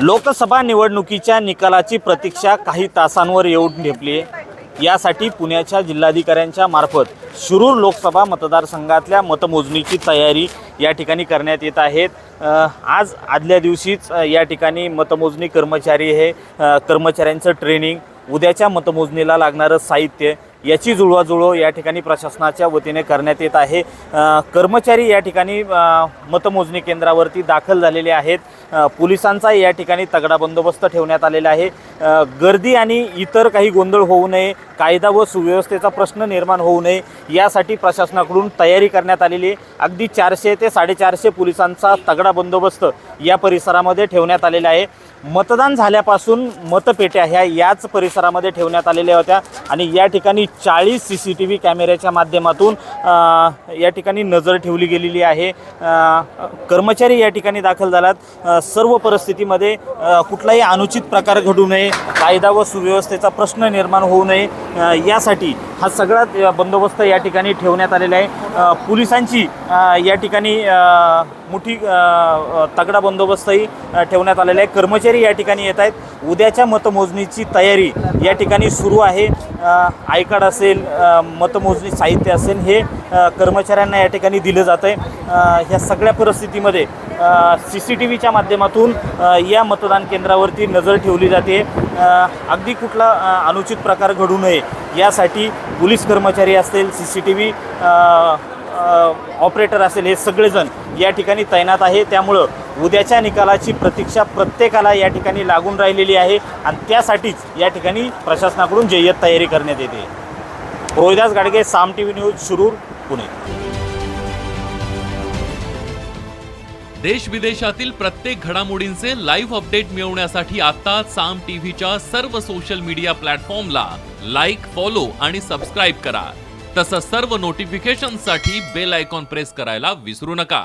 लोकसभा निवडणुकीच्या निकालाची प्रतीक्षा काही तासांवर येऊन ठेपली आहे। यासाठी पुण्याच्या जिल्हाधिकाऱ्यांच्या मार्फत शिरूर लोकसभा मतदारसंघातल्या मतमोजणीची तयारी या ठिकाणी करण्यात येत आहेत। आज आदल्या दिवशीच या ठिकाणी मतमोजणी कर्मचारी हे कर्मचाऱ्यांचं ट्रेनिंग, उद्याच्या मतमोजणीला लागणारं साहित्य याची जुळवाजुळव या ठिकाणी प्रशासनाच्या वतीने करण्यात येत आहे। कर्मचारी या ठिकाणी मतमोजणी केंद्रावरती दाखल झालेले आहेत। पोलिसांचा या ठिकाणी तगडा बंदोबस्त ठेवण्यात आलेला आहे। गर्दी आणि इतर काही गोंधळ होऊ नये, कायदा व सुव्यवस्थेचा प्रश्न निर्माण होऊ नये यासाठी प्रशासनाकडून तयारी करण्यात आलेली आहे। अगदी 400 ते 450 पोलिसांचा तगडा बंदोबस्त या परिसरामध्ये ठेवण्यात आलेला आहे। मतदान झाल्यापासून मतपेट्या ह्या याच परिसरामध्ये ठेवण्यात आलेल्या होत्या आणि या ठिकाणी 40 CCTV कॅमेऱ्याच्या माध्यमातून या ठिकाणी नजर ठेवली गेलेली आहे। कर्मचारी या ठिकाणी दाखल झालात। सर्व परिस्थितीमध्ये कुठलाही अनुचित प्रकार घडू नये, कायदा व सुव्यवस्थेचा प्रश्न निर्माण होऊ नये यासाठी हा सगळा बंदोबस्त या ठिकाणी ठेवण्यात आलेला आहे। पोलिसांची या ठिकाणी मोठी तगडा बंदोबस्तही ठेवण्यात आलेला आहे। कर्मचारी या ठिकाणी येत आहेत। उद्याच्या मतमोजणीची तयारी या ठिकाणी सुरू आहे। आय कार्ड असेल, मतमोजणी साहित्य असेल, हे कर्मचाऱ्यांना या ठिकाणी दिलं जातं आहे। ह्या सगळ्या परिस्थितीमध्ये CCTVच्या माध्यमातून या मतदान केंद्रावरती नजर ठेवली जाते। अगदी कुठला अनुचित प्रकार घडू नये यासाठी पोलीस कर्मचारी असतील, CCTV ऑपरेटर असेल, हे सगळेजण या ठिकाणी तैनात आहे। त्यामुळं उद्याच्या निकालाची प्रतीक्षा प्रत्येकाला या ठिकाणी लागून राहिलेली आहे आणि त्यासाठीच या ठिकाणी प्रशासनाकडून जय्यत तयारी करण्यात येते। रोहिदास गाडगे, साम TV न्यूज, शिरूर, पुणे। देश विदेशातील प्रत्येक घडामोडींचे लाईव्ह अपडेट मिळवण्यासाठी आता साम टीव्हीच्या सर्व सोशल मीडिया प्लॅटफॉर्मला लाईक, फॉलो आणि सबस्क्राईब करा। तसंच सर्व नोटिफिकेशनसाठी बेल आयकॉन प्रेस करायला विसरू नका।